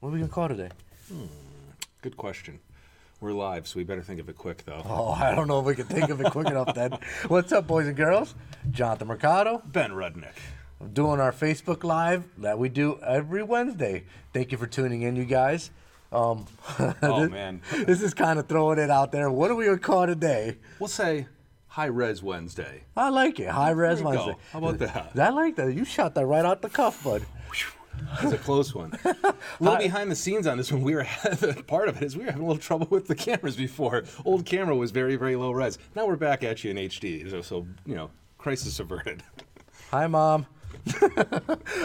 What are we going to call today? Good question. We're live, so we better think of it quick, though. Oh, I don't know if we can think of it quick enough then. What's up, boys and girls? Jonathan Mercado. Ben Rudnick. Doing our Facebook Live that we do every Wednesday. Thank you for tuning in, you guys. Oh, man. This is kind of throwing it out there. What are we going to call today? We'll say High Res Wednesday. I like it. High Res There you Wednesday. go. How about that? I like that. You shot that right out the cuff, bud. That's a close one. A little behind the scenes on this one. Part of it is we were having a little trouble with the cameras before. Old camera was very, very low res. Now we're back at you in HD. So crisis averted. Hi, Mom.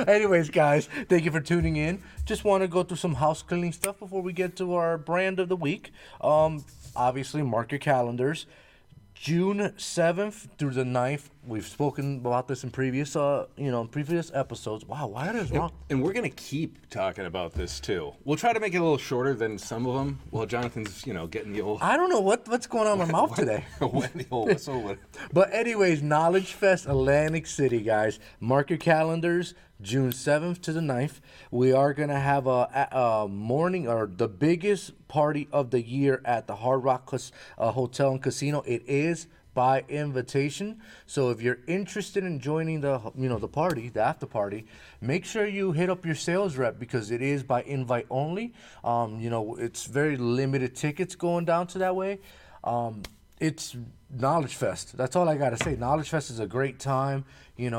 Anyways, guys, thank you for tuning in. Just want to go through some house cleaning stuff before we get to our brand of the week. Obviously, mark your calendars. June 7th through the 9th. We've spoken about this in previous episodes. Wow, why are those wrong? And we're going to keep talking about this, too. We'll try to make it a little shorter than some of them. Well, Jonathan's, getting the old... I don't know what's going on in my mouth today. the old whistle. But anyways, Knowledge Fest Atlantic City, guys. Mark your calendars. June 7th to the 9th. We are going to have a morning or the biggest party of the year at the Hard Rock Hotel and Casino. It is by invitation. So if you're interested in joining the party, the after party, make sure you hit up your sales rep because it is by invite only. It's very limited tickets going down to that way. It's Knowledge Fest. That's all I got to say. Knowledge Fest is a great time.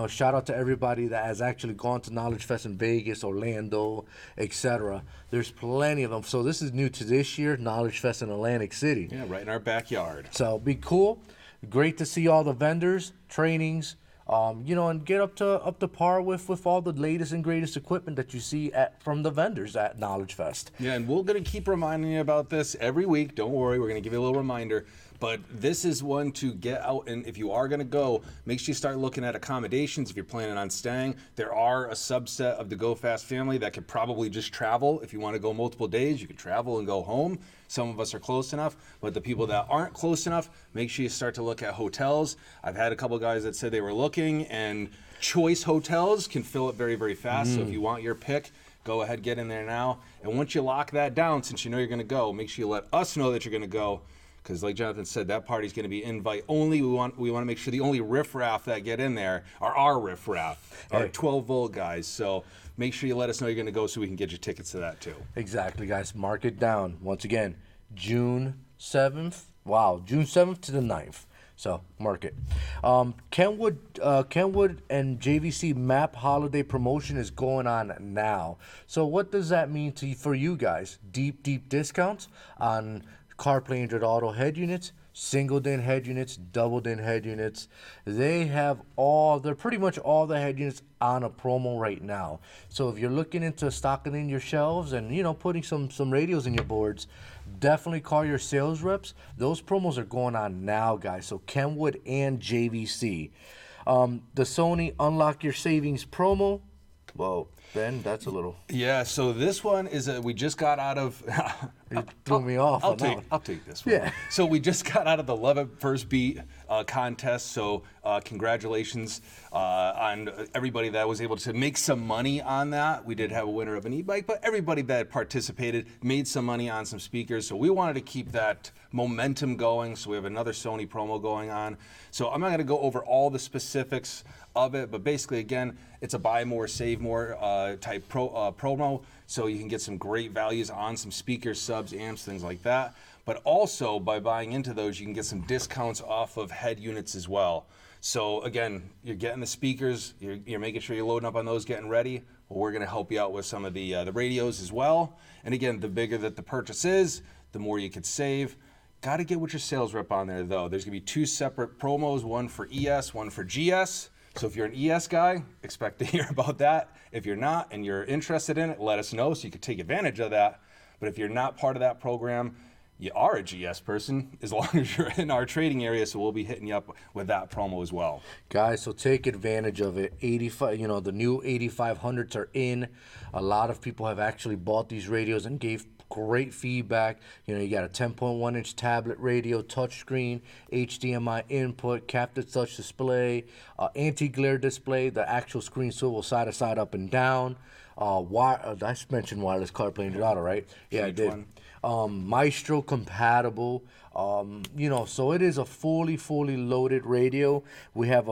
Shout out to everybody that has actually gone to Knowledge Fest in Vegas, Orlando, etc. There's plenty of them. So this is new to this year, Knowledge Fest in Atlantic City. Yeah, right in our backyard. So be cool. Great to see all the vendors, trainings, and get up to par with all the latest and greatest equipment that you see from the vendors at Knowledge Fest. Yeah, and we're going to keep reminding you about this every week. Don't worry, we're going to give you a little reminder. But this is one to get out, and if you are going to go, make sure you start looking at accommodations if you're planning on staying. There are a subset of the Go Fast family that could probably just travel. If you want to go multiple days, you could travel and go home. Some of us are close enough, but the people that aren't close enough, make sure you start to look at hotels. I've had a couple of guys that said they were looking, and choice hotels can fill it very, very fast. So if you want your pick, go ahead, get in there now. And once you lock that down, since you know you're going to go, make sure you let us know that you're going to go. Because like Jonathan said, that party's going to be invite only. We want to make sure the only riffraff that get in there are our riffraff, our 12-volt guys. So make sure you let us know you're going to go so we can get you tickets to that too. Exactly, guys. Mark it down. Once again, June 7th. Wow, June 7th to the 9th. So mark it. Kenwood and JVC Map Holiday Promotion is going on now. So what does that mean for you guys? Deep discounts on CarPlay Android Auto head units, single DIN head units, double DIN head units. They're pretty much all the head units on a promo right now. So if you're looking into stocking in your shelves and putting some radios in your boards, definitely call your sales reps. Those promos are going on now, guys. So Kenwood and JVC. The Sony Unlock Your Savings promo. Whoa, Ben, that's a little... Yeah, so this one is we just got out of... It threw me off. I'll take this one. Yeah. So we just got out of the Love at First Beat contest, so congratulations on everybody that was able to make some money on that. We did have a winner of an e-bike, but everybody that participated made some money on some speakers, so we wanted to keep that momentum going, so we have another Sony promo going on. So I'm not going to go over all the specifics of it, but basically, again, it's a buy more, save more type promo, so you can get some great values on some speakers, subs, amps, things like that. But also, by buying into those, you can get some discounts off of head units as well. So again, you're getting the speakers, you're making sure you're loading up on those, getting ready. Well, we're going to help you out with some of the radios as well. And again, the bigger that the purchase is, the more you could save. Got to get with your sales rep on there, though. There's going to be two separate promos, one for ES, one for GS. So if you're an ES guy, expect to hear about that. If you're not and you're interested in it, let us know so you can take advantage of that. But if you're not part of that program, you are a GS person as long as you're in our trading area, so we'll be hitting you up with that promo as well. Guys, so take advantage of it. The new 8500s are in. A lot of people have actually bought these radios and gave great feedback. You got a 10.1 inch tablet radio, touchscreen, HDMI input, captive touch display, anti-glare display, the actual screen swivel side to side, up and down. I mentioned wireless CarPlay and Auto, right? Yeah, I Which did. Maestro compatible. So it is a fully loaded radio. We have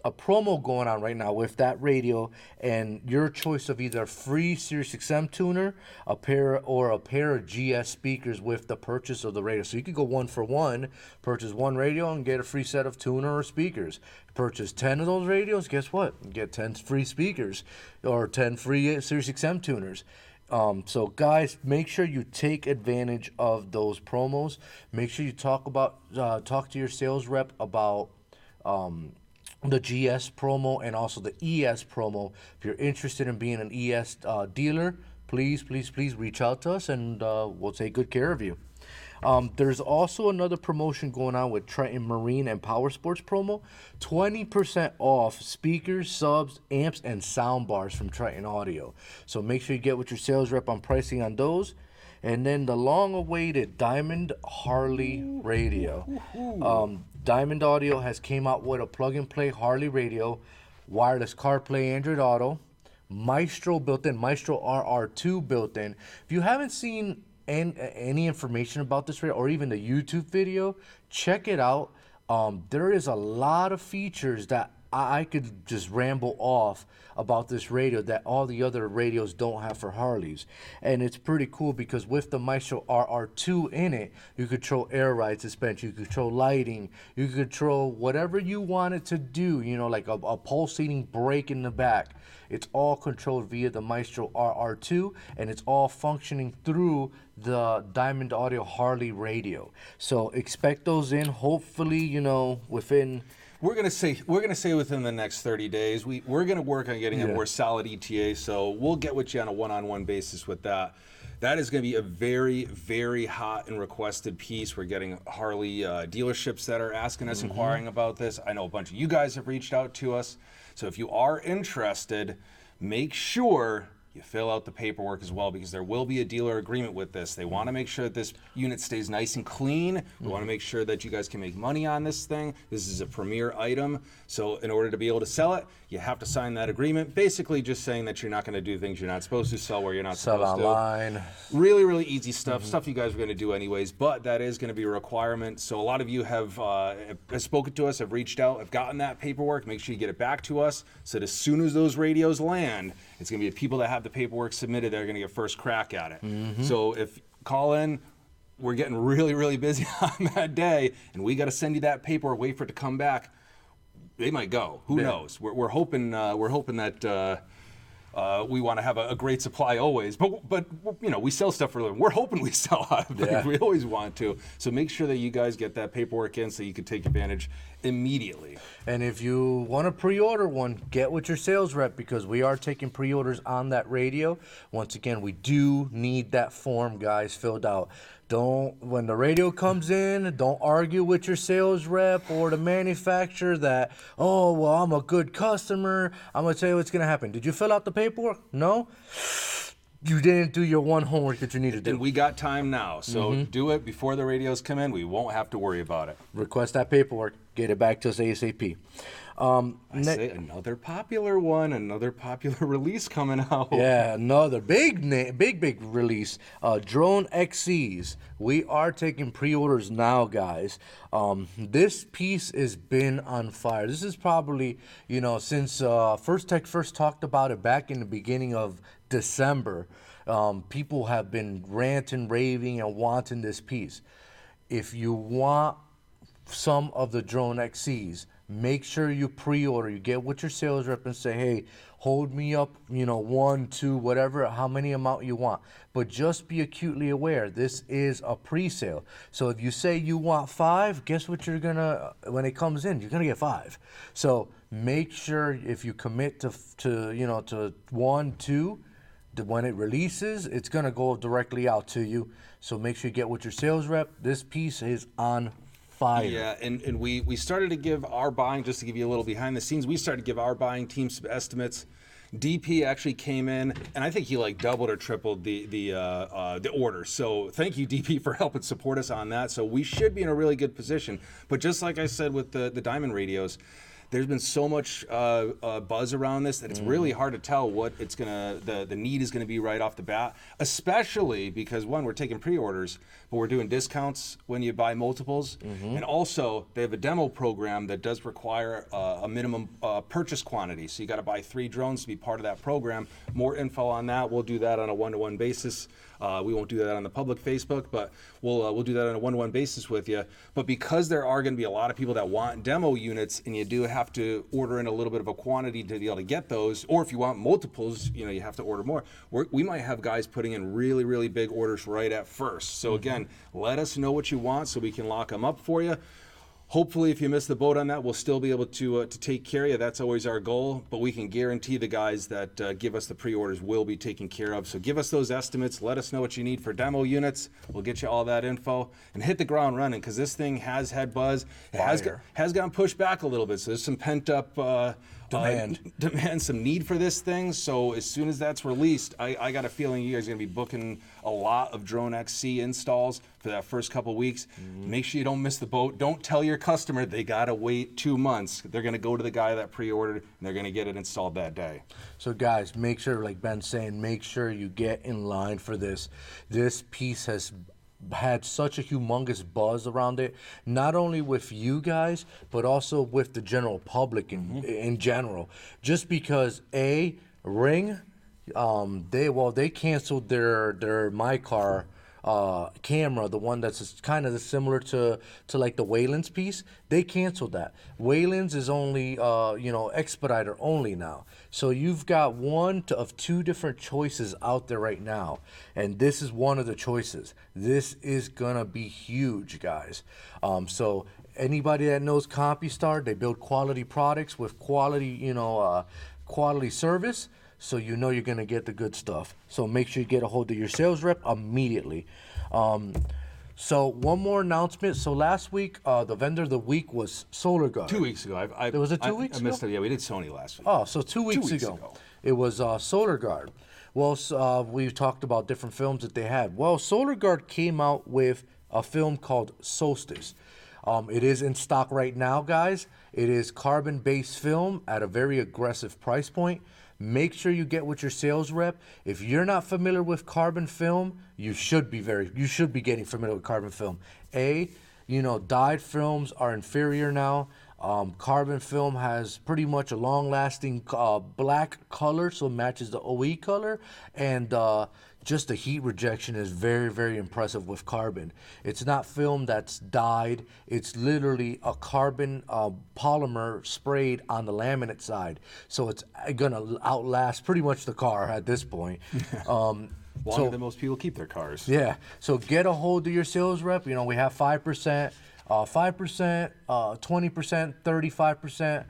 a promo going on right now with that radio, and your choice of either a free Sirius XM tuner, a pair of GS speakers with the purchase of the radio. So you could go 1 for 1, purchase one radio and get a free set of tuner or speakers. Purchase 10 of those radios, guess what? You get 10 free speakers or 10 free Sirius XM tuners. So guys, make sure you take advantage of those promos. Make sure you talk to your sales rep about the GS promo and also the ES promo. If you're interested in being an ES dealer, please reach out to us, and we'll take good care of you. There's also another promotion going on with Triton Marine and Power Sports promo. 20% off speakers, subs, amps, and sound bars from Triton Audio. So make sure you get with your sales rep on pricing on those. And then the long-awaited Diamond Harley radio. Diamond Audio has came out with a plug-and-play Harley radio, wireless CarPlay, Android Auto, Maestro built-in, Maestro RR2 built-in. If you haven't seen any information about this radio or even the YouTube video, check it out. There is a lot of features that I could just ramble off about this radio that all the other radios don't have for Harleys. And it's pretty cool because with the Maestro RR2 in it, you control air ride suspension, you control lighting, you control whatever you want it to do, like a pulsating brake in the back. It's all controlled via the Maestro RR2, and it's all functioning through the Diamond Audio Harley radio. So expect those in, hopefully, within... We're gonna say within the next 30 days. We're gonna work on getting a more solid ETA, so we'll get with you on a one-on-one basis with that. That is going to be a very, very hot and requested piece. We're getting Harley dealerships that are asking us, inquiring about this. I know a bunch of you guys have reached out to us. So if you are interested, make sure you fill out the paperwork as well, because there will be a dealer agreement with this. They want to make sure that this unit stays nice and clean. We want to make sure that you guys can make money on this thing. This is a premier item. So in order to be able to sell it, you have to sign that agreement, basically just saying that you're not going to do things you're not supposed to, sell where you're not supposed to. Sell online. Really, really easy stuff, stuff you guys are going to do anyways, but that is going to be a requirement. So a lot of you have spoken to us, have reached out, have gotten that paperwork. Make sure you get it back to us so that as soon as those radios land, it's going to be the people that have the paperwork submitted that are going to get first crack at it. So if call in, we're getting really, really busy on that day, and we got to send you that paperwork, wait for it to come back. They might go. Who knows? We're hoping that we want to have a great supply always, but we sell stuff for a living. We're hoping we sell out of it. We always want to. So make sure that you guys get that paperwork in so you can take advantage immediately. And if you want to pre-order one, get with your sales rep, because we are taking pre-orders on that radio. Once again, we do need that form, guys, filled out. When the radio comes in, don't argue with your sales rep or the manufacturer that, oh, well, I'm a good customer. I'm going to tell you what's going to happen. Did you fill out the paperwork? No? You didn't do your one homework that you need to do. And we got time now, so do it before the radios come in. We won't have to worry about it. Request that paperwork. Get it back to us ASAP. I say another popular one, another popular release coming out. Yeah, another big release. Drone XCs. We are taking pre-orders now, guys. This piece has been on fire. This is probably, since First Tech first talked about it back in the beginning of December, people have been ranting, raving, and wanting this piece. If you want some of the Drone XCs, make sure you pre-order. You get with your sales rep and say, hey, hold me up, 1, 2, whatever, how many amount you want. But just be acutely aware, this is a pre-sale. So if you say you want 5, guess what when it comes in, you're gonna get 5. So make sure if you commit to 1, 2, when it releases, it's gonna go directly out to you. So make sure you get with your sales rep. This piece is on fire. Yeah, and we started to give our buying, just to give you a little behind the scenes, we started to give our buying team some estimates. DP actually came in, and I think he doubled or tripled the order. So thank you, DP, for helping support us on that. So we should be in a really good position. But just like I said with the Diamond radios, there's been so much buzz around this that it's really hard to tell what it's the need is gonna be right off the bat, especially because one, we're taking pre-orders, but we're doing discounts when you buy multiples, and also they have a demo program that does require a minimum purchase quantity. So you got to buy 3 drones to be part of that program. More info on that. We'll do that on a one-to-one basis. We won't do that on the public Facebook, but we'll do that on a one-to-one basis with you. But because there are going to be a lot of people that want demo units, and you do have to order in a little bit of a quantity to be able to get those, or if you want multiples, you know, you have to order more. We might have guys putting in really, really big orders right at first. So again, let us know what you want so we can lock them up for you. Hopefully, if you miss the boat on that, we'll still be able to take care of you. That's always our goal, but we can guarantee the guys that give us the pre-orders will be taken care of. So give us those estimates. Let us know what you need for demo units. We'll get you all that info and hit the ground running, because this thing has had buzz. It has gotten pushed back a little bit, so there's some pent-up demand, some need for this thing. So as soon as that's released, I got a feeling you guys are going to be booking a lot of Drone XC installs for that first couple weeks. Make sure you don't miss the boat. Don't tell your customer they got to wait 2 months. They're going to go to the guy that pre-ordered, and they're going to get it installed that day. So guys, make sure, like Ben's saying, make sure you get in line for this. This piece has had such a humongous buzz around it, not only with you guys, but also with the general public in general. Just because Ring, they canceled their My Car camera, the one that's kind of similar to like the Wayland's piece. They canceled that. Wayland's is only expediter only now. So you've got one of 2 different choices out there right now, and this is one of the choices. This is gonna be huge, guys. So anybody that knows CompuStar, they build quality products with quality, quality service. So you know you're going to get the good stuff. So make sure you get a hold of your sales rep immediately. So one more announcement. So last week, the vendor of the week was Solar Guard. 2 weeks ago. There was a 2 weeks ago? I missed it. Yeah, we did Sony last week. Oh, so 2 weeks ago. It was Solar Guard. Well, we talked about different films that they had. Well, Solar Guard came out with a film called Solstice. It is in stock right now, guys. It is carbon-based film at a very aggressive price point. Make sure you get with your sales rep. If you're not familiar with carbon film, you should be getting familiar with carbon film. Dyed films are inferior now. Carbon film has pretty much a long-lasting black color, so it matches the OE color, and just the heat rejection is very, very impressive with carbon. It's not film that's dyed. It's literally a carbon polymer sprayed on the laminate side. So it's going to outlast pretty much the car at this point. Longer than most people keep their cars. Yeah. So get a hold of your sales rep. We have 5%, 5%, 20%, 35%,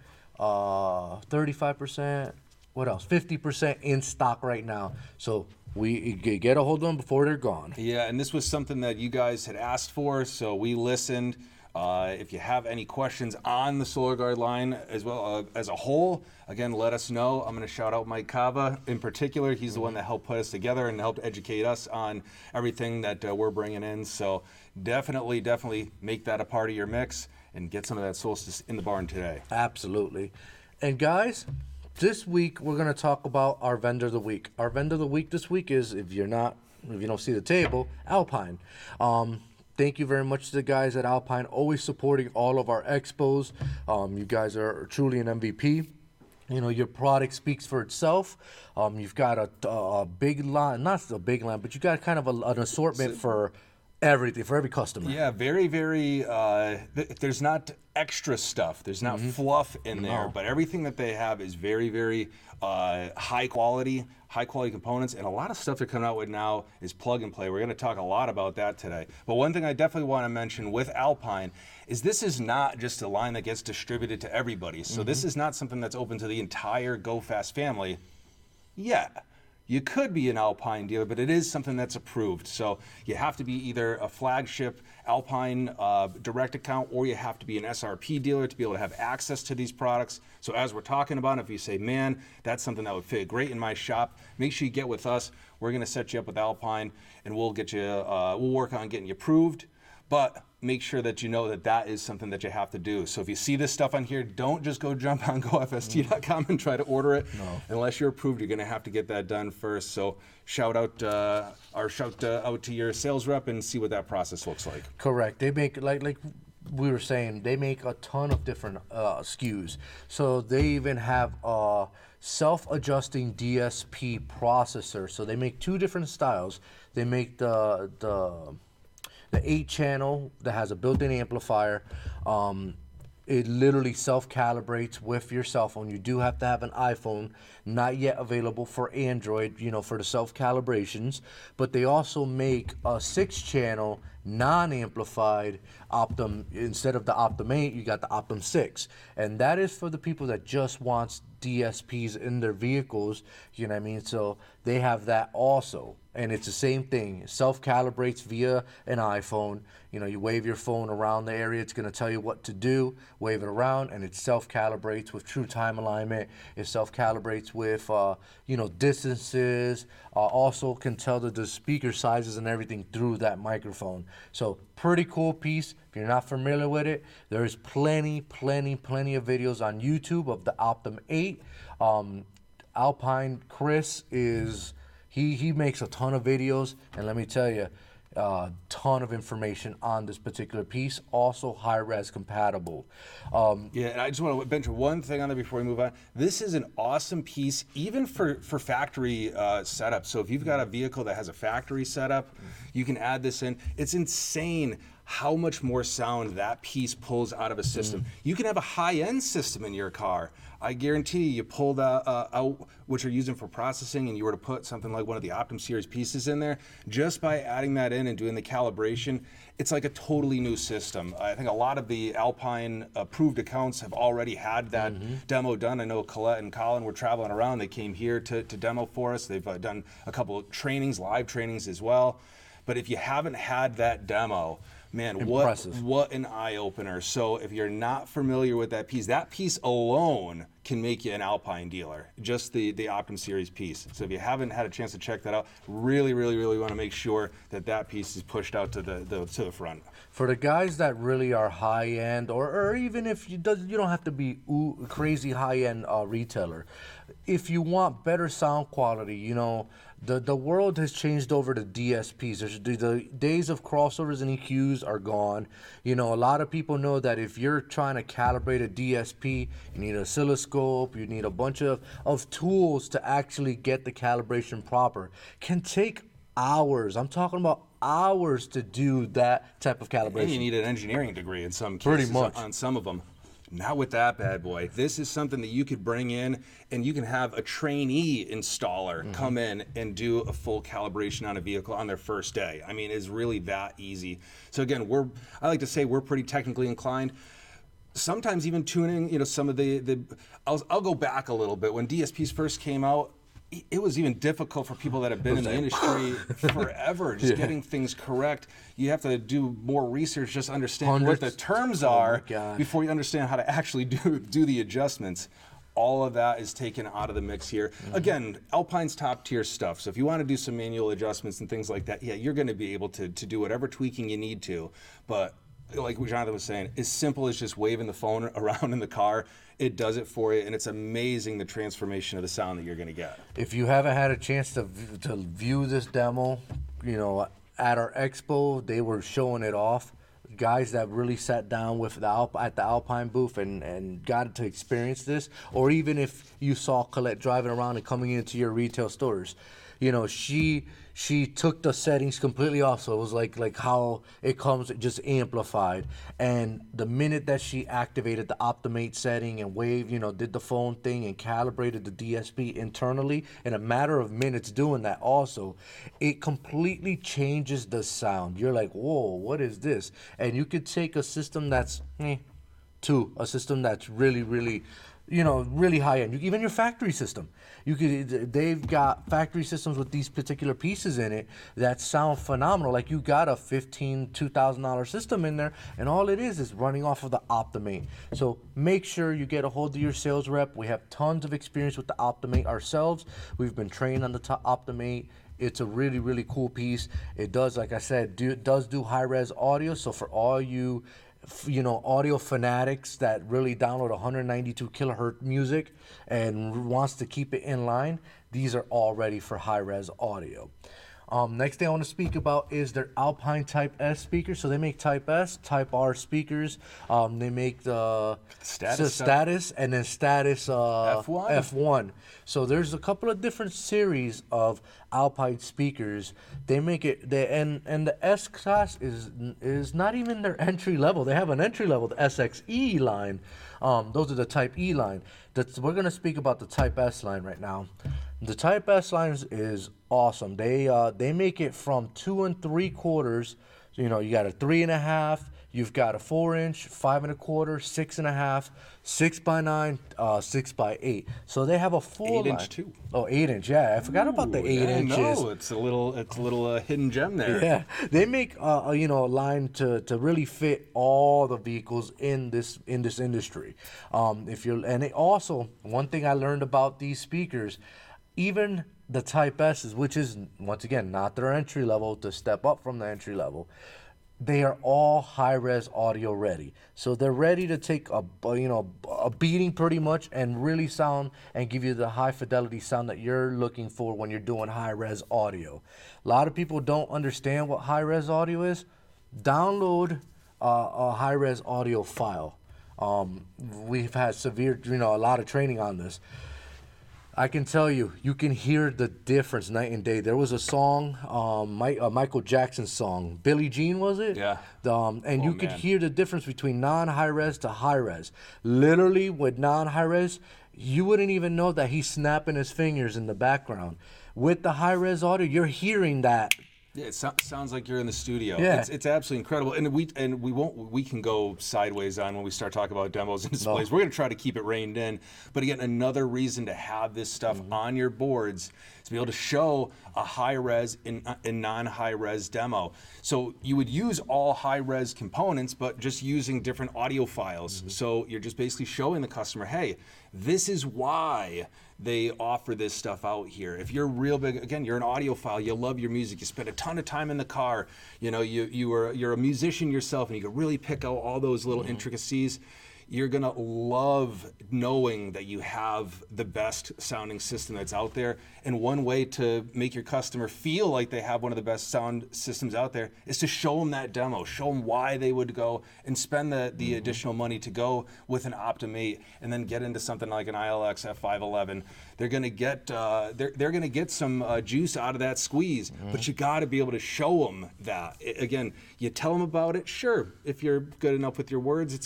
35%, what else? 50% in stock right now. So we get a hold of them before they're gone. Yeah, and this was something that you guys had asked for, so we listened. If you have any questions on the Solar Guard line as well as a whole, again, let us know. I'm going to shout out Mike Cava in particular. He's the one that helped put us together and helped educate us on everything that we're bringing in. So definitely make that a part of your mix and get some of that Solstice in the barn today. Absolutely. And guys, this week we're going to talk about our vendor of the week. Our vendor of the week this week is, if you don't see the table, Alpine. Thank you very much to the guys at Alpine, always supporting all of our expos. You guys are truly an MVP. Your product speaks for itself. You've got a big line, not a big line, but you got kind of an assortment for everything, for every customer. Yeah, very, very, there's not extra stuff. There's not fluff in there, but everything that they have is very, very high quality components, and a lot of stuff they're coming out with now is plug and play. We're going to talk a lot about that today. But one thing I definitely want to mention with Alpine is this is not just a line that gets distributed to everybody. So this is not something that's open to the entire Go Fast family. Yeah, you could be an Alpine dealer, but it is something that's approved. So you have to be either a flagship Alpine direct account, or you have to be an SRP dealer to be able to have access to these products. So as we're talking about, if you say, man, that's something that would fit great in my shop, make sure you get with us. We're going to set you up with Alpine, and we'll get you. We'll work on getting you approved. But make sure that you know that that is something that you have to do. So if you see this stuff on here, don't just go jump on gofst.com and try to order it. No. Unless you're approved, you're going to have to get that done first. So shout out out to your sales rep and see what that process looks like. Correct. They make, like we were saying, they make a ton of different SKUs. So they even have a self-adjusting DSP processor. So they make two different styles. They make the 8-channel that has a built-in amplifier. It literally self-calibrates with your cell phone. You do have to have an iPhone, not yet available for Android, for the self-calibrations. But they also make a 6-channel non-amplified Optum. Instead of the Optum 8, you got the Optum 6. And that is for the people that just wants DSPs in their vehicles, you know what I mean? So they have that also. And it's the same thing. Self-calibrates via an iPhone. You wave your phone around the area. It's going to tell you what to do. Wave it around, and it self-calibrates with true time alignment. It self-calibrates with, distances. Also can tell the speaker sizes and everything through that microphone. So pretty cool piece. If you're not familiar with it, there's plenty of videos on YouTube of the Optum 8. Alpine Chris is... He makes a ton of videos, and let me tell you, a ton of information on this particular piece. Also high-res compatible. Yeah, and I just want to mention one thing on there before we move on. This is an awesome piece, even for factory setup. So if you've got a vehicle that has a factory setup, you can add this in. It's insane how much more sound that piece pulls out of a system. You can have a high-end system in your car. I guarantee you pull that out what you're using for processing, and you were to put something like one of the Optum series pieces in there, just by adding that in and doing the calibration, it's like a totally new system. I think a lot of the Alpine approved accounts have already had that demo done. I know Colette and Colin were traveling around. They came here to demo for us. They've done a couple of trainings, live trainings as well. But if you haven't had that demo, man, what an eye-opener. So if you're not familiar with that piece alone can make you an Alpine dealer, just the Optum Series piece. So if you haven't had a chance to check that out, really want to make sure that piece is pushed out to the front. For the guys that really are high-end, or even if you don't have to be crazy high-end retailer, if you want better sound quality, the world has changed over to DSPs. The days of crossovers and EQs are gone. A lot of people know that if you're trying to calibrate a DSP, you need an oscilloscope, you need a bunch of tools to actually get the calibration proper. Can take hours. I'm talking about hours to do that type of calibration. And you need an engineering degree in some cases. Pretty much. On some of them. Not with that bad boy. This is something that you could bring in, and you can have a trainee installer come in and do a full calibration on a vehicle on their first day. I mean, it's really that easy. So again, I like to say we're pretty technically inclined. Sometimes even tuning, some of I'll go back a little bit. When DSPs first came out, it was even difficult for people that have been in the industry forever, just getting things correct. You have to do more research, just understand what the terms are before you understand how to actually do the adjustments. All of that is taken out of the mix here. Again, Alpine's top tier stuff. So if you want to do some manual adjustments and things like that, yeah, you're going to be able to do whatever tweaking you need to. But like Jonathan was saying, as simple as just waving the phone around in the car, it does it for you, and it's amazing the transformation of the sound that you're going to get. If you haven't had a chance to view this demo, at our expo, they were showing it off. Guys that really sat down with at the Alpine booth and got to experience this, or even if you saw Colette driving around and coming into your retail stores, she took the settings completely off, so it was like how it comes just amplified. And the minute that she activated the Optum 8 setting and did the phone thing and calibrated the DSP internally in a matter of minutes doing that also, it completely changes the sound. You're like, whoa, what is this? And you could take a system that's to a system that's really really high end. Even your factory system, they've got factory systems with these particular pieces in it that sound phenomenal. Like you got a $2,000 system in there, and all it is running off of the Optum 8. So make sure you get a hold of your sales rep. We have tons of experience with the Optum 8 ourselves. We've been trained on the Optum 8. It's a really, really cool piece. It does, like I said, does do high-res audio. So for all you, audio fanatics that really download 192 kilohertz music and wants to keep it in line, these are all ready for high-res audio. Next thing I want to speak about is their Alpine Type S speakers. So they make Type S, Type R speakers. They make the status and then status F1. F1. So there's a couple of different series of Alpine speakers. They make it, and the S class is not even their entry level. They have an entry level, the SXE line. Those are the Type E line. We're gonna speak about the Type S line right now. The Type S lines is awesome. They make it from 2 3/4. So, you got a 3.5. You've got a 4-inch, 5 1/4, 6.5, 6x9, 6x8. So they have a full 8-inch line. too. Oh, 8-inch. Yeah, I forgot about the 8 inches. No, it's a little hidden gem there. Yeah, they make a line to really fit all the vehicles in this industry. And they also, one thing I learned about these speakers, even the Type S's, which is once again not their entry level, to step up from the entry level, they are all high-res audio ready. So they're ready to take a beating pretty much and really sound and give you the high fidelity sound that you're looking for when you're doing high-res audio. A lot of people don't understand what high-res audio is. Download a high-res audio file. We've had a lot of training on this. I can tell you can hear the difference night and day. There was a song, Michael Jackson's song, Billie Jean, was it? Yeah. And you could hear the difference between non-high-res to high-res. Literally, with non-high-res, you wouldn't even know that he's snapping his fingers in the background. With the high-res audio, you're hearing that. Yeah, it sounds like you're in the studio. Yeah. It's absolutely incredible, and we can go sideways on when we start talking about demos and displays. No. We're going to try to keep it reined in, but again, another reason to have this stuff on your boards is to be able to show a high res and non-high res demo. So you would use all high res components, but just using different audio files. So you're just basically showing the customer, hey, this is why they offer this stuff out here. If you're real big, again, you're an audiophile, you love your music, you spend a ton of time in the car, you're a musician yourself, and you can really pick out all those little intricacies. You're gonna love knowing that you have the best sounding system that's out there. And one way to make your customer feel like they have one of the best sound systems out there is to show them that demo, show them why they would go and spend the additional money to go with an Optim 8 and then get into something like an ILX F511. They're gonna get they're gonna get some juice out of that squeeze, but you got to be able to show them that. Again, you tell them about it. Sure, if you're good enough with your words,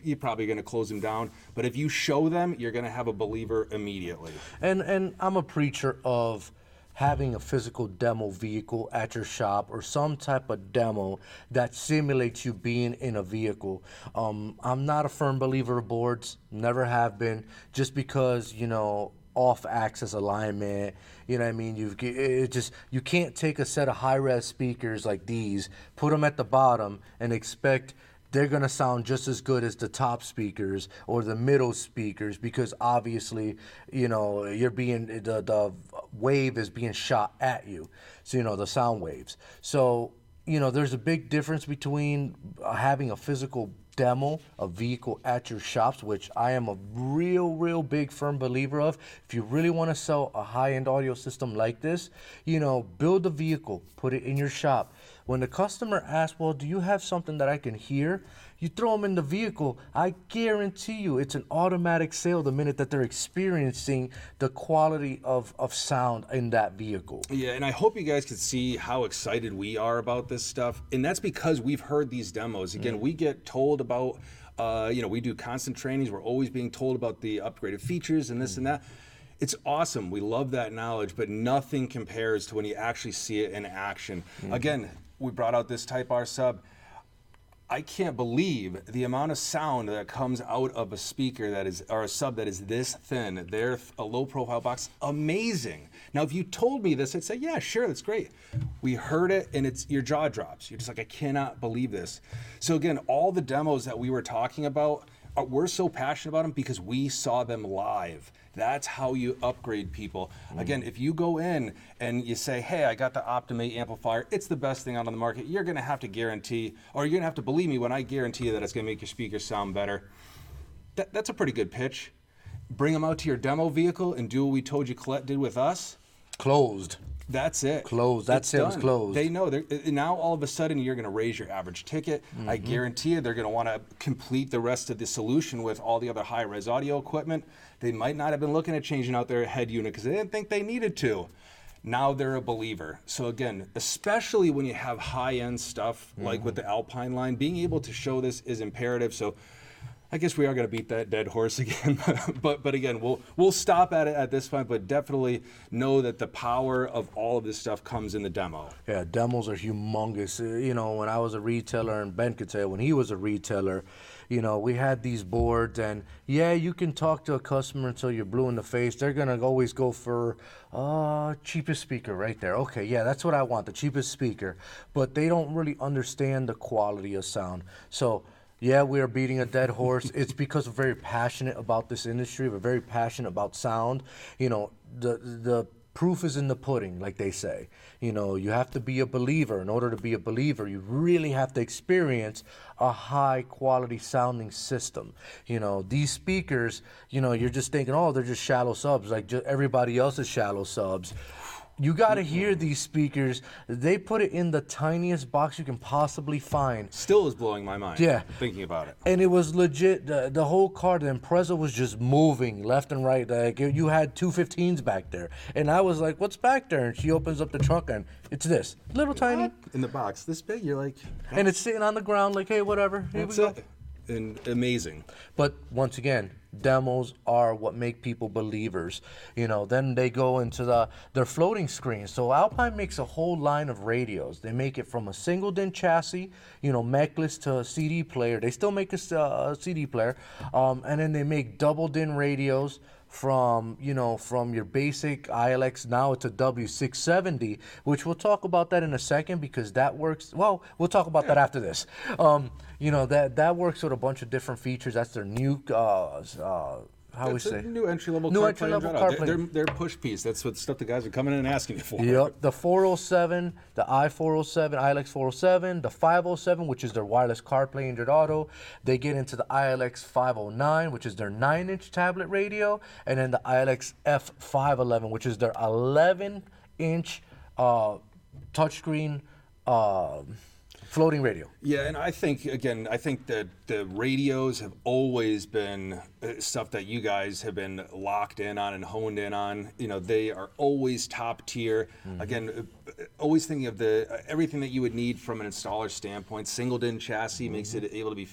you're probably going to close them down. But if you show them, you're going to have a believer immediately. And I'm a preacher of having a physical demo vehicle at your shop or some type of demo that simulates you being in a vehicle. I'm not a firm believer of boards, never have been, just because, off-axis alignment, you know what I mean? You can't take a set of high-res speakers like these, put them at the bottom, and expect they're gonna sound just as good as the top speakers or the middle speakers, because obviously, you're being the wave is being shot at you. So the sound waves. So there's a big difference between having a physical demo a vehicle at your shops, which I am a real big firm believer of. If you really want to sell a high-end audio system like this, build a vehicle, put it in your shop. When the customer asks, well, do you have something that I can hear? You throw them in the vehicle. I guarantee you it's an automatic sale the minute that they're experiencing the quality of sound in that vehicle. Yeah, and I hope you guys can see how excited we are about this stuff. And that's because we've heard these demos. Again, we get told about, we do constant trainings. We're always being told about the upgraded features and this and that. It's awesome. We love that knowledge, but nothing compares to when you actually see it in action. Again, we brought out this Type R sub. I can't believe the amount of sound that comes out of a speaker or a sub that is this thin. They're a low profile box, amazing. Now, if you told me this, I'd say, yeah, sure, that's great. We heard it and your jaw drops. You're just like, I cannot believe this. So again, all the demos that we were talking about, we're so passionate about them because we saw them live. That's how you upgrade people. Again, if you go in and you say, hey, I got the Optimate amplifier, it's the best thing out on the market, you're gonna have to guarantee, or you're gonna have to believe me when I guarantee you that it's gonna make your speakers sound better. That's a pretty good pitch. Bring them out to your demo vehicle and do what we told you Colette did with us. Closed. That's it. Closed. That sale's closed. They know. Now all of a sudden you're going to raise your average ticket. I guarantee you they're going to want to complete the rest of the solution with all the other high-res audio equipment. They might not have been looking at changing out their head unit because they didn't think they needed to. Now they're a believer. So again, especially when you have high-end stuff like with the Alpine line, being able to show this is imperative. So I guess we are going to beat that dead horse again, but again, we'll stop at it at this point. But definitely know that the power of all of this stuff comes in the demo. Yeah, demos are humongous. You know, when I was a retailer, and Ben could say when he was a retailer, you know, we had these boards, and yeah, you can talk to a customer until you're blue in the face. They're gonna always go for cheapest speaker right there. Okay, yeah, that's what I want, the cheapest speaker. But they don't really understand the quality of sound. So yeah, we are beating a dead horse. It's because we're very passionate about this industry. We're very passionate about sound. You know, the proof is in the pudding, like they say. You know, you have to be a believer. In order to be a believer, you really have to experience a high quality sounding system. You know, these speakers, you know, you're just thinking, oh, they're just shallow subs, like just everybody else's shallow subs. You got to hear these speakers. They put it in the tiniest box you can possibly find. Still is blowing my mind. Yeah. Thinking about it. And it was legit. The whole car, the Impreza was just moving left and right. Like you had 215s back there. And I was like, what's back there? And she opens up the trunk and it's this. Little tiny. In the box. This big, you're like. And it's sitting on the ground like, hey, whatever. Here we That's go. it. And amazing. But once again, demos are what make people believers. You know, then they go into their floating screens. So Alpine makes a whole line of radios. They make it from a single DIN chassis, you know, mechless to a CD player. They still make a CD player. And then they make double DIN radios from, you know, from your basic ILX. Now it's a W670, which we'll talk about that in a second because that works. Well, we'll talk about that after this. You know, that works with a bunch of different features. That's their new how we say? New entry-level CarPlay. They're push piece. That's what stuff the guys are coming in and asking me for. Yep. The 407, the i407, ILX 407, the 507, which is their wireless CarPlay Android Auto. They get into the ILX 509, which is their 9-inch tablet radio, and then the ILX F511, which is their 11-inch touchscreen floating radio. Yeah, and I think that the radios have always been stuff that you guys have been locked in on and honed in on. You know, they are always top tier. Again, always thinking of everything that you would need from an installer standpoint. Single DIN chassis makes it able to be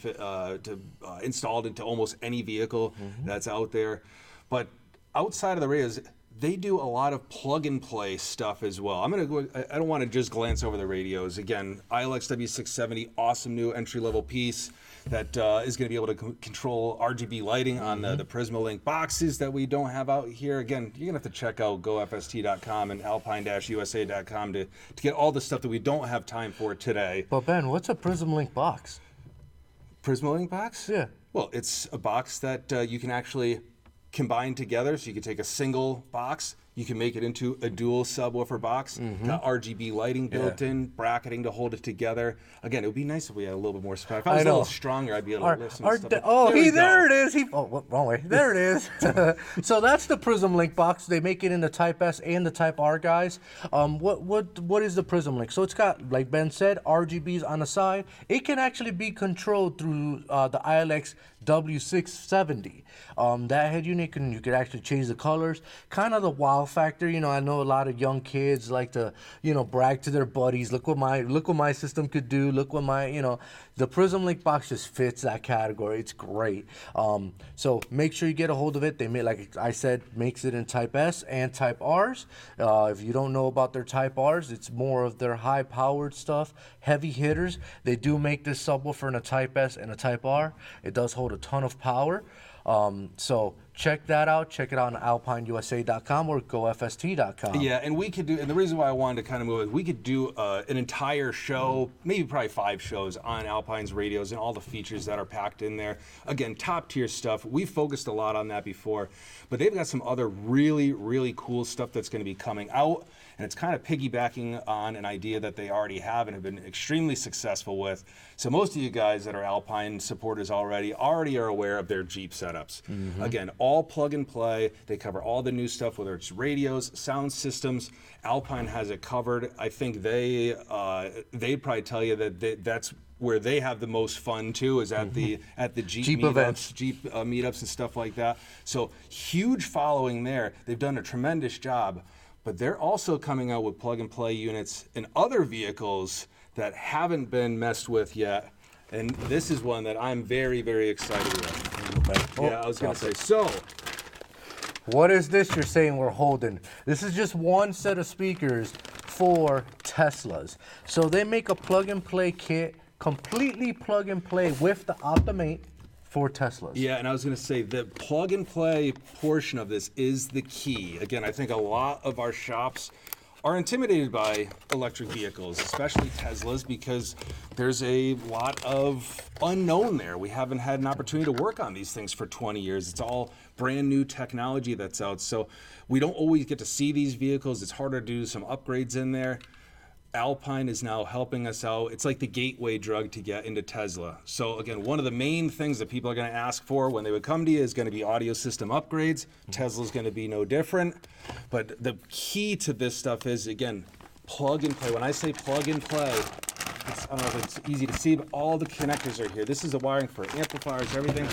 installed into almost any vehicle that's out there. But outside of the radios, they do a lot of plug-and-play stuff as well. I don't want to just glance over the radios. Again, ILX W670, awesome new entry-level piece that is going to be able to control RGB lighting on the Prismalink boxes that we don't have out here. Again, you're going to have to check out gofst.com and alpine-usa.com to get all the stuff that we don't have time for today. But Ben, what's a Prismalink box? Prismalink box? Yeah. Well, it's a box that you can actually combined together, so you can take a single box, you can make it into a dual subwoofer box, got RGB lighting built in, bracketing to hold it together. Again, it would be nice if we had a little bit more space. If I was a little stronger, I'd be able to lift some stuff. There it is. Wrong way. There it is. So that's the Prism Link box. They make it in the Type S and the Type R, guys. What is the Prism Link? So it's got, like Ben said, RGBs on the side. It can actually be controlled through the ILX W670. That head unit, you could actually change the colors. Kind of the wow factor. You know, I know a lot of young kids like to, you know, brag to their buddies. Look what my system could do. Look what the Prism Link box just fits that category. It's great. So make sure you get a hold of it. They make, like I said, makes it in Type S and Type Rs. If you don't know about their Type Rs, it's more of their high-powered stuff, heavy hitters. They do make this subwoofer in a Type S and a Type R. It does hold a ton of power. So check that out. Check it out on alpineusa.com or gofst.com. Yeah, and we could do, and the reason why I wanted to kind of move is we could do an entire show, maybe probably 5 shows on Alpine's radios and all the features that are packed in there. Again, top tier stuff. We focused a lot on that before, but they've got some other really, really cool stuff that's going to be coming out. And it's kind of piggybacking on an idea that they already have and have been extremely successful with. So most of you guys that are Alpine supporters already are aware of their Jeep setups. Again, all plug and play. They cover all the new stuff, whether it's radios, sound systems. Alpine has it covered. I think they'd probably tell you that that's where they have the most fun too, is at the Jeep meetups, events. Jeep meetups and stuff like that. So huge following there. They've done a tremendous job. But they're also coming out with plug-and-play units in other vehicles that haven't been messed with yet. And this is one that I'm very, very excited about. Yeah, I was going to say. So, what is this you're saying we're holding? This is just one set of speakers for Teslas. So they make a plug-and-play kit, completely plug-and-play with the Optim 8 for Teslas. yeah, and I was going to say the plug-and-play portion of this is the key. Again, I think a lot of our shops are intimidated by electric vehicles, especially Teslas, because there's a lot of unknown there. We haven't had an opportunity to work on these things for 20 years. It's all brand new technology that's out. So we don't always get to see these vehicles. It's harder to do some upgrades in there. Alpine is now helping us out. It's like the gateway drug to get into Tesla. So again, one of the main things that people are going to ask for when they would come to you is going to be audio system upgrades. Tesla's going to be no different. But the key to this stuff is, again, plug and play. When I say plug and play, I don't know if it's easy to see, but all the connectors are here. This is the wiring for amplifiers, everything.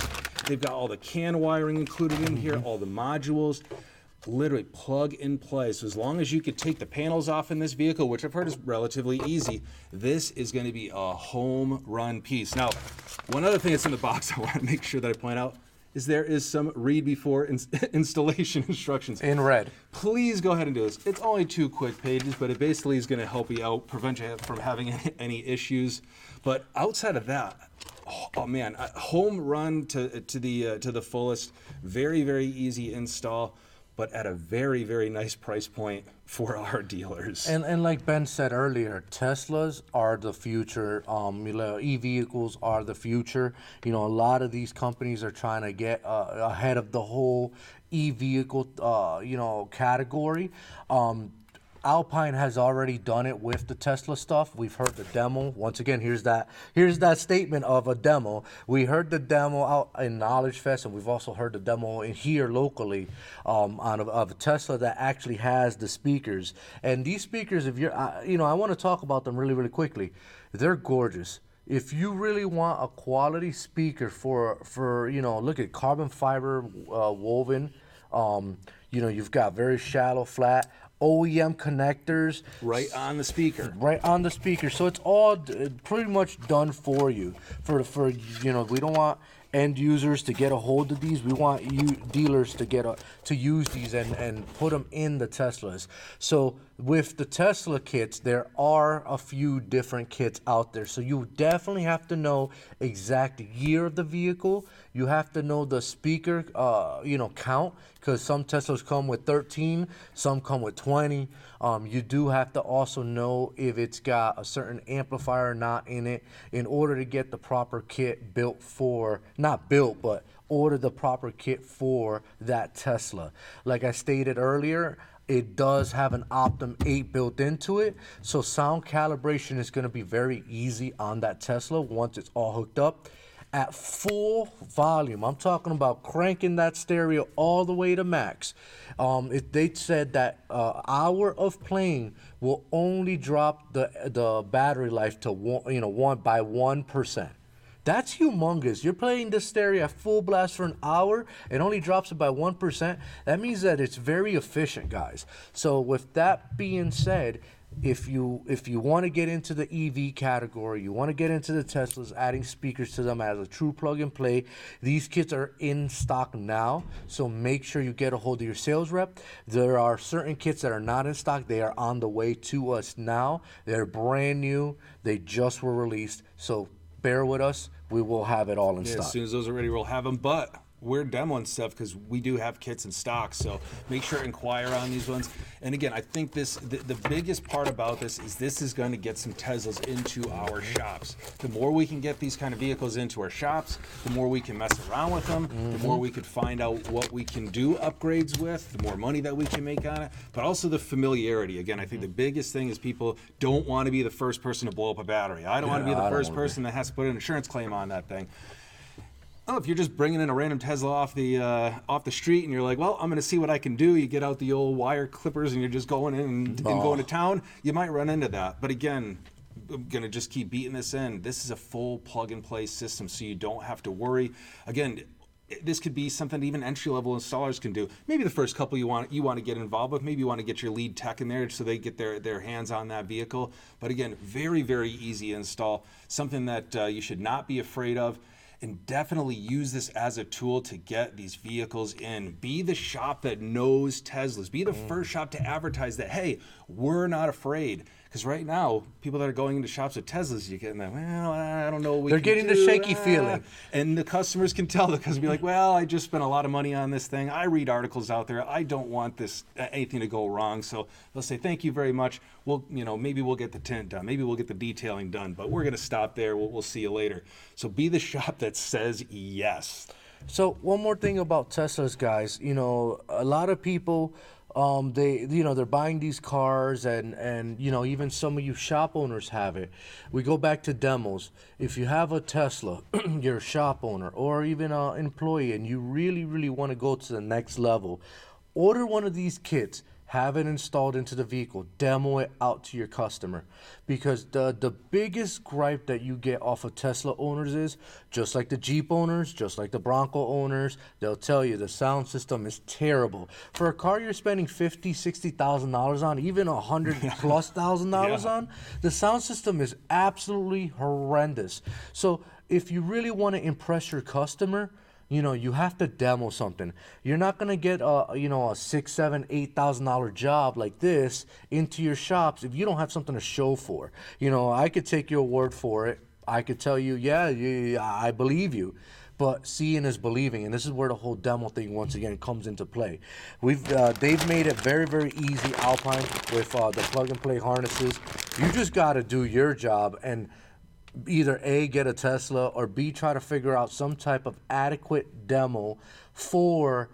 They've got all the CAN wiring included in here, all the modules. Literally plug and play. So as long as you could take the panels off in this vehicle, which I've heard is relatively easy, this is going to be a home run piece. Now, one other thing that's in the box I want to make sure that I point out is there is some read before installation instructions. In red. Please go ahead and do this. It's only 2 quick pages, but it basically is going to help you out, prevent you from having any issues. But outside of that, oh man, home run to the fullest. Very, very easy install, but at a very, very nice price point for our dealers. And like Ben said earlier, Teslas are the future. E-vehicles are the future. You know, a lot of these companies are trying to get ahead of the whole e-vehicle, category. Alpine has already done it with the Tesla stuff. We've heard the demo. Once again, here's that statement of a demo. We heard the demo out in Knowledge Fest, and we've also heard the demo in here locally of a Tesla that actually has the speakers. And these speakers, if you're, I want to talk about them really, really quickly. They're gorgeous. If you really want a quality speaker for look at carbon fiber woven. You've got very shallow, flat. OEM connectors. Right on the speaker. Right on the speaker. So it's all pretty much done for you. We don't want end users to get a hold of these. We want you dealers to use these and put them in the Teslas. So with the Tesla kits, there are a few different kits out there. So you definitely have to know exact year of the vehicle. You have to know the speaker, count, because some Teslas come with 13, some come with 20. You do have to also know if it's got a certain amplifier or not in it in order to get the proper kit order the proper kit for that Tesla. Like I stated earlier, it does have an Optim 8 built into it, so sound calibration is going to be very easy on that Tesla once it's all hooked up. At full volume, I'm talking about cranking that stereo all the way to max. They said that hour of playing will only drop the battery life to 1%. That's humongous. You're playing the stereo at full blast for an hour, it only drops it by 1%. That means that it's very efficient, guys. So with that being said, if you want to get into the EV category, you want to get into the Teslas, adding speakers to them as a true plug and play, these kits are in stock now, so make sure you get a hold of your sales rep. There are certain kits that are not in stock. They are on the way to us now. They're brand new. They just were released, so bear with us. We will have it all in stock. As soon as those are ready, we'll have them. But we're demoing stuff because we do have kits in stock. So make sure to inquire on these ones. And again, I think the biggest part about this is going to get some Teslas into our shops. The more we can get these kind of vehicles into our shops, the more we can mess around with them, the more we could find out what we can do upgrades with, the more money that we can make on it, but also the familiarity. Again, I think the biggest thing is people don't want to be the first person to blow up a battery. I don't want to be the first person that has to put an insurance claim on that thing. Oh, if you're just bringing in a random Tesla off the street and you're like, well, I'm going to see what I can do. You get out the old wire clippers and you're just going in and going to town. You might run into that. But again, I'm going to just keep beating this in. This is a full plug-and-play system, so you don't have to worry. Again, this could be something that even entry-level installers can do. Maybe the first couple you want to get involved with. Maybe you want to get your lead tech in there so they get their hands on that vehicle. But again, very, very easy install. Something that you should not be afraid of. And definitely use this as a tool to get these vehicles in. Be the shop that knows Teslas. Be the first shop to advertise that, hey, we're not afraid. Because right now, people that are going into shops with Teslas, you're getting that, well, I don't know what we They're can getting do. the shaky feeling. And the customers can tell because be like, well, I just spent a lot of money on this thing. I read articles out there. I don't want this anything to go wrong. So they'll say, thank you very much. Well, maybe we'll get the tint done. Maybe we'll get the detailing done. But we're going to stop there. We'll see you later. So be the shop that says yes. So one more thing about Teslas, guys. A lot of people, they're buying these cars, and even some of you shop owners have it. We go back to demos. If you have a Tesla, you're a shop owner or even an employee, and you really, really want to go to the next level, order one of these kits. Have it installed into the vehicle, demo it out to your customer. Because the biggest gripe that you get off of Tesla owners is, just like the Jeep owners, just like the Bronco owners, they'll tell you the sound system is terrible. For a car you're spending $50,000, $60,000 on, even $100,000+ on, the sound system is absolutely horrendous. So if you really want to impress your customer, you have to demo something. You're not gonna get a $6,000, $7,000, $8,000 job like this into your shops if you don't have something to show for. I could take your word for it. I could tell you, yeah, I believe you. But seeing is believing, and this is where the whole demo thing once again comes into play. They've made it very, very easy, Alpine, with the plug-and-play harnesses. You just gotta do your job and either A, get a Tesla, or B, try to figure out some type of adequate demo for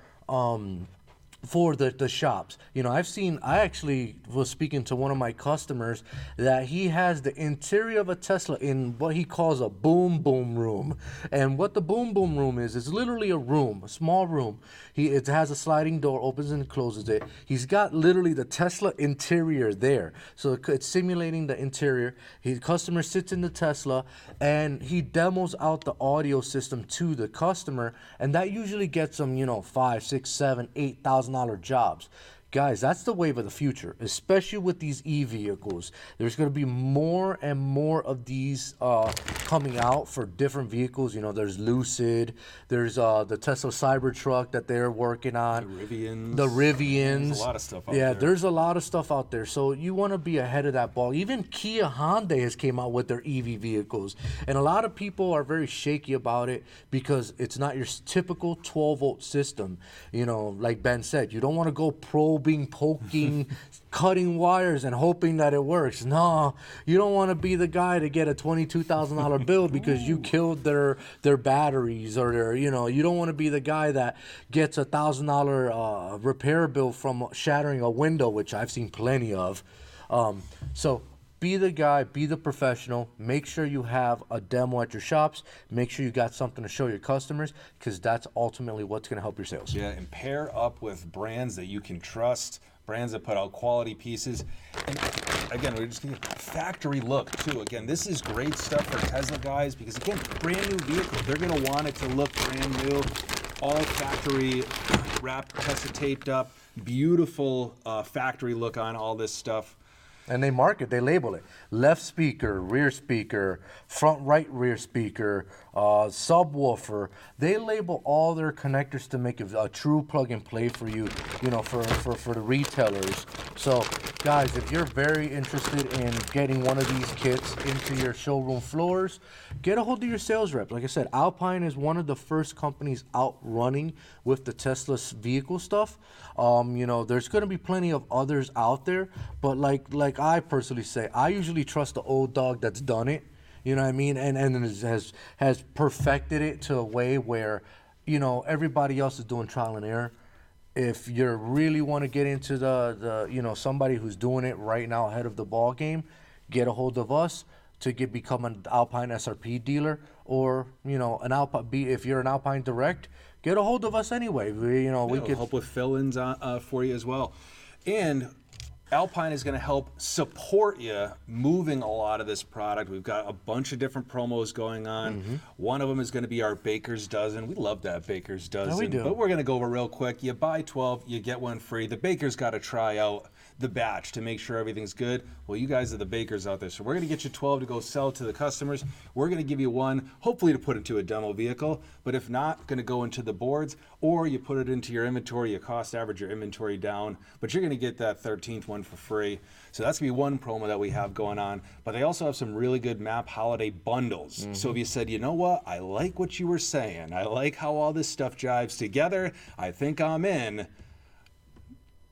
the shops. I actually was speaking to one of my customers that he has the interior of a Tesla in what he calls a boom room. And what the boom room is literally a room, a small room. It has a sliding door, opens and closes it. He's got literally the Tesla interior there. So it's simulating the interior. The customer sits in the Tesla and he demos out the audio system to the customer, and that usually gets them, $5,000, $6,000, $7,000, $8,000 jobs. Guys, that's the wave of the future, especially with these e-vehicles. There's going to be more and more of these coming out for different vehicles. There's Lucid, there's the Tesla Cybertruck that they're working on. The Rivians. There's a lot of stuff out there. Yeah, there's a lot of stuff out there. So you want to be ahead of that ball. Even Kia Hyundai has came out with their EV vehicles. And a lot of people are very shaky about it because it's not your typical 12-volt system. Like Ben said, you don't want to go probing, poking, cutting wires and hoping that it works. No, you don't want to be the guy to get a $22,000 bill because you killed their batteries, or you don't want to be the guy that gets $1,000 repair bill from shattering a window, which I've seen plenty of. So be the guy, be the professional. Make sure you have a demo at your shops. Make sure you got something to show your customers, because that's ultimately what's going to help your sales. Yeah, and pair up with brands that you can trust, brands that put out quality pieces. And again, we're just going to factory look too. Again, this is great stuff for Tesla guys because, again, brand new vehicle. They're going to want it to look brand new. All factory wrapped, tested, taped up. Beautiful factory look on all this stuff. And they mark it, they label it. Left speaker, rear speaker, front right rear speaker, subwoofer. They label all their connectors to make it a true plug and play for you, you know, for the retailers. So guys, if you're very interested in getting one of these kits into your showroom floors, get a hold of your sales rep. Like I said, Alpine is one of the first companies out running with the Tesla vehicle stuff. You know, there's going to be plenty of others out there, but like I personally say, I usually trust the old dog that's done it. You know what I mean? And has perfected it to a way where, you know, everybody else is doing trial and error. If you really want to get into the you know, somebody who's doing it right now ahead of the ball game, get a hold of us to become an Alpine SRP dealer, or, you know, an Alpine. If you're an Alpine Direct, get a hold of us anyway. We could help with fill-ins for you as well. And Alpine is going to help support you moving a lot of this product. We've got a bunch of different promos going on. One of them is going to be our Baker's Dozen. We love that Baker's Dozen. Yeah, we do. But we're going to go over real quick. You buy 12, you get one free. The Baker's got to try out the batch to make sure everything's good. Well, you guys are the bakers out there, so we're going to get you 12 to go sell to the customers. We're going to give you one, hopefully to put into a demo vehicle, but if not, going to go into the boards, or you put it into your inventory. You cost average your inventory down, but you're going to get that 13th one for free. So that's going to be one promo that we have going on. But they also have some really good map holiday bundles. So if you said, you know what, I like what you were saying, I like how all this stuff jives together, I think I'm in,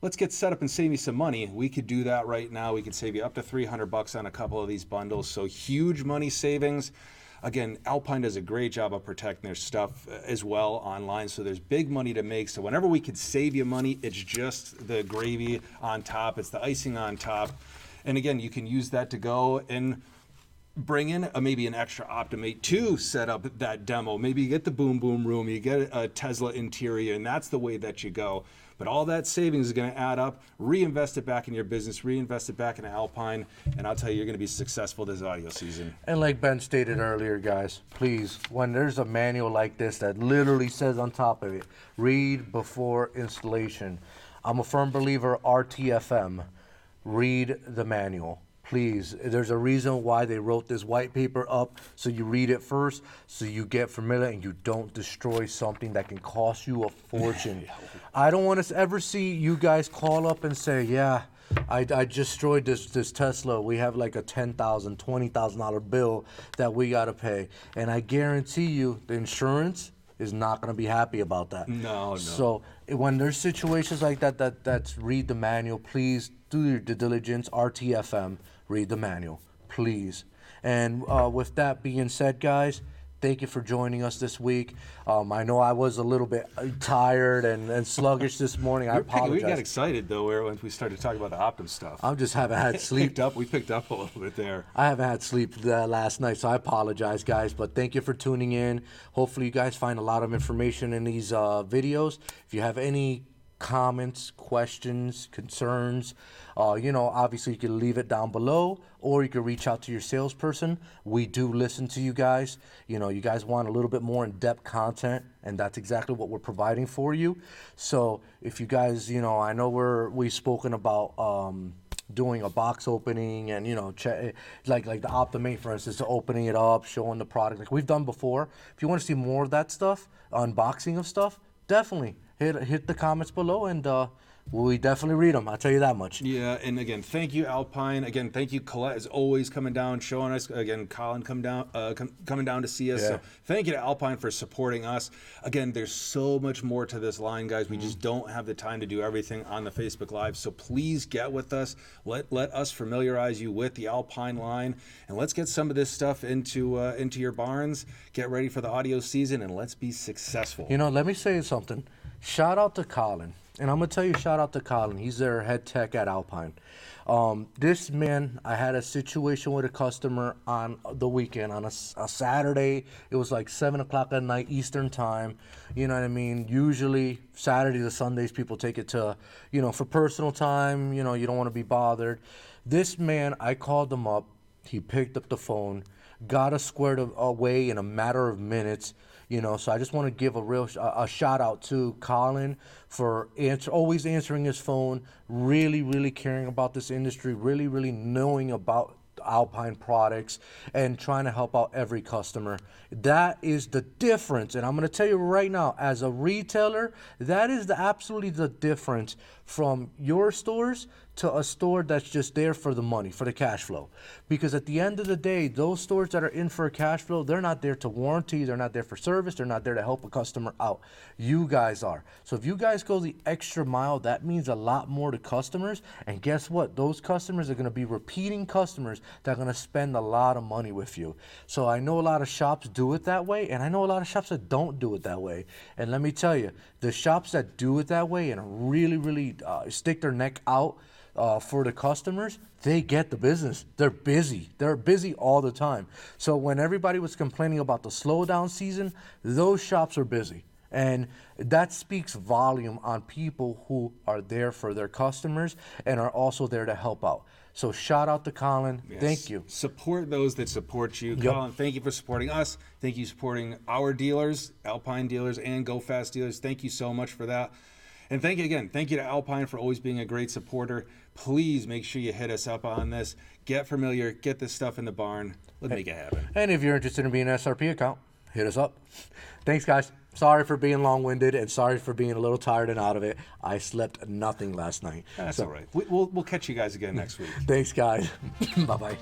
let's get set up and save you some money. We could do that right now. We could save you up to $300 on a couple of these bundles. So huge money savings. Again, Alpine does a great job of protecting their stuff as well online. So there's big money to make. So whenever we could save you money, it's just the gravy on top. It's the icing on top. And again, you can use that to go and bring in maybe an extra Optimate to set up that demo. Maybe you get the boom boom room, you get a Tesla interior, and that's the way that you go. But all that savings is going to add up. Reinvest it back in your business, reinvest it back in Alpine, and I'll tell you, you're going to be successful this audio season. And like Ben stated earlier, guys, please, when there's a manual like this that literally says on top of it, read before installation. I'm a firm believer, RTFM, read the manual. Please, there's a reason why they wrote this white paper up, so you read it first, so you get familiar and you don't destroy something that can cost you a fortune. I don't want to ever see you guys call up and say, yeah, I just destroyed this Tesla. We have like a $10,000, $20,000 bill that we got to pay. And I guarantee you the insurance is not going to be happy about that. No. So when there's situations like that, that's read the manual. Please do your due diligence. RTFM, read the manual, please. And with that being said, guys, thank you for joining us this week. I know I was a little bit tired and sluggish this morning. I apologize. We got excited, though, once we started talking about the Optum stuff. I just haven't had sleep. We picked up a little bit there. I haven't had sleep last night, so I apologize, guys. But thank you for tuning in. Hopefully you guys find a lot of information in these videos. If you have any comments, questions, concerns, obviously you can leave it down below, or you can reach out to your salesperson. We do listen to you guys. You guys want a little bit more in-depth content, and that's exactly what we're providing for you. So if you guys, I know we've spoken about doing a box opening and like the Optimate, for instance, opening it up, showing the product like we've done before. If you want to see more of that stuff, unboxing of stuff, definitely hit the comments below, and we definitely read them. I'll tell you that much. Yeah, and again, thank you, Alpine. Again, thank you, Colette, as always, coming down, showing us. Again, Colin coming down to see us. Yeah. So thank you to Alpine for supporting us. Again, there's so much more to this line, guys. We just don't have the time to do everything on the Facebook Live. So please get with us. Let us familiarize you with the Alpine line, and let's get some of this stuff into your barns. Get ready for the audio season, and let's be successful. Let me say something. Shout out to Colin. And I'm going to tell you, shout out to Colin. He's their head tech at Alpine. This man, I had a situation with a customer on the weekend, on a Saturday. It was like 7 o'clock at night, Eastern time. You know what I mean? Usually, Saturdays or Sundays, people take it to, for personal time. You don't want to be bothered. This man, I called him up He picked up the phone, got us squared away in a matter of minutes. You know, so I just want to give a shout out to Colin for always answering his phone, really caring about this industry, really knowing about Alpine products and trying to help out every customer. That is the difference. And I'm going to tell you right now, as a retailer, that is absolutely the difference from your stores to a store that's just there for the money, for the cash flow. Because at the end of the day, those stores that are in for a cash flow, they're not there to warranty, they're not there for service, they're not there to help a customer out. You guys are. So if you guys go the extra mile, that means a lot more to customers. And guess what? Those customers are going to be repeating customers that are going to spend a lot of money with you. So I know a lot of shops do it that way, and I know a lot of shops that don't do it that way. And let me tell you, the shops that do it that way and really stick their neck out for the customers, they get the business. They're busy. They're busy all the time. So when everybody was complaining about the slowdown season, those shops are busy. And that speaks volume on people who are there for their customers and are also there to help out. So shout out to Colin. Yes. Thank you. Support those that support you. Yep. Colin, thank you for supporting us. Thank you for supporting our dealers, Alpine dealers and Go Fast dealers. Thank you so much for that. And thank you again. Thank you to Alpine for always being a great supporter. Please make sure you hit us up on this. Get familiar. Get this stuff in the barn. Let's make it happen. And if you're interested in being an SRP account, hit us up. Thanks, guys. Sorry for being long-winded and sorry for being a little tired and out of it. I slept nothing last night. That's all right. We'll catch you guys again next week. Thanks, guys. Bye-bye.